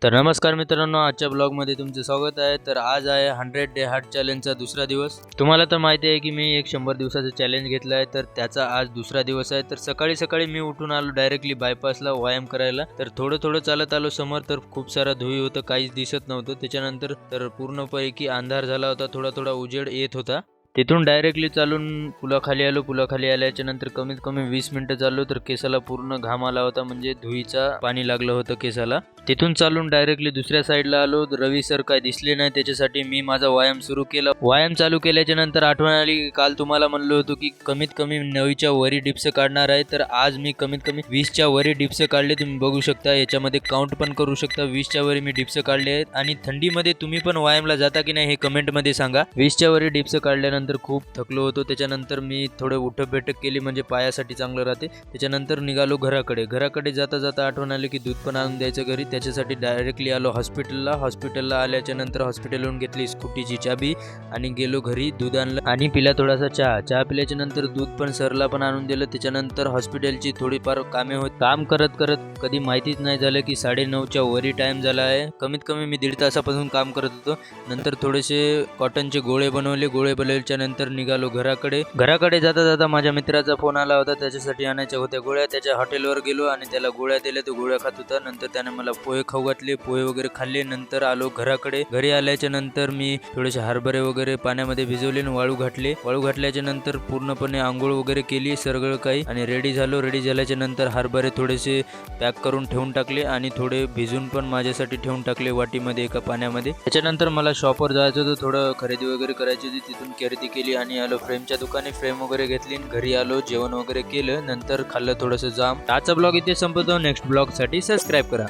तर नमस्कार मित्रांनो, आजच्या ब्लॉगमध्ये तुमचे स्वागत आहे। तर आज आहे 100 डे हार्ट चॅलेंजचा दुसरा दिवस। तुम्हाला तर माहिती आहे की मी एक 100 दिवसाचा चॅलेंज घेतला आहे, तर त्याचा आज दुसरा दिवस आहे। तर सकाळी सकाळी मी उठून आलो डायरेक्टली बायपासला व्यायाम करायला। तर थोडं थोडं चालत आलो समोर, तर खूप सारा धुळी होतं, काहीच दिसत नव्हतं। त्याच्यानंतर तर पूर्णपैकी अंधार झाला होता, थोडा थोडा उजेड येत होता। तिथून डायरेक्टली चालून पुलाखाली आलो। पुलाखाली आल्याच्या नंतर कमीत कमी 20 मिनिटं चाललो, तर केसाला पूर्ण घाम आला होता, म्हणजे धुळीचा पाणी लागलं होतं केसाला। तिथून चालून डायरेक्टली दुसऱ्या साईडला आलो। रवी सर काय दिसले नाही, त्याच्यासाठी मी माझा व्यायाम सुरू केला। व्यायाम चालू केल्याच्या नंतर आठवण आली, काल तुम्हाला म्हणलो होतो की कमीत कमी 9च्या वरी डिप्स काढणार आहे। तर आज मी कमीत कमी 20च्या वरी डिप्स काढले। तुम्ही बघू शकता, याच्यामध्ये काउंट पण करू शकता। 20च्या वरी मी डिप्स काढले आहेत। आणि थंडीमध्ये तुम्ही पण व्यायामला जाता की नाही हे कमेंटमध्ये सांगा। 20च्या वरी डिप्स काढल्यानंतर खूप थकलो होतो। त्याच्यानंतर मी थोडं उठक बैठक केली, म्हणजे पायासाठी चांगलं राहते। त्याच्यानंतर निघालो घराकडे जाता जाता आठवण आली की दूध पण आणून द्यायचं घरी। त्याच्यासाठी डायरेक्टली आलो हॉस्पिटलला आल्याच्या नंतर हॉस्पिटलहून घेतली स्कूटीची चाबी आणि गेलो घरी। दूध आणलं आणि पिला थोडासा चहा पिल्याच्या नंतर दूध पण सरला पण आणून दिलं। त्याच्यानंतर हॉस्पिटलची थोडीफार कामे होत, काम करत करत कधी माहितीच नाही झालं की 9:30च्या वरी टाइम झाला आहे। कमीत कमी मी 1.5 तासापासून काम करत होतो। नंतर थोडेसे कॉटनचे गोळे बनवल्याच्या नंतर निघालो घराकडे जाता जाता माझ्या मित्राचा फोन आला होता, त्याच्यासाठी आणायच्या होत्या गोळ्या। त्याच्या हॉटेलवर गेलो आणि त्याला गोळ्या दिल्या, तो गोळ्या खात होता। नंतर त्याने मला पोहे खाऊ घातले, पोहे वगैरे खाल्ले। नंतर आलो घरी आल्याच्या नंतर मी थोडेसे हरभरे वगैरे पाण्यामध्ये भिजवले आणि वाळू घातल्याच्या नंतर पूर्णपणे आंघोळ वगैरे केली सगळं काही आणि रेडी झाल्याच्या नंतर हरभरे थोडेसे पॅक करून ठेवून टाकले आणि थोडे भिजून पण माझ्यासाठी ठेवून टाकले वाटीमध्ये एका पाण्यामध्ये। त्याच्यानंतर मला शॉपवर जायचं होतं, थोडं खरेदी वगैरे करायची होती। तिथून खरेदी केली आणि आलो फ्रेमच्या दुकाने, फ्रेम वगैरे घेतली। घरी आलो, जेवण वगैरे केलं, नंतर खाल्लं थोडंसं जाम। आजचा ब्लॉग इथे संपवतो। नेक्स्ट ब्लॉग साठी सबस्क्राईब करा।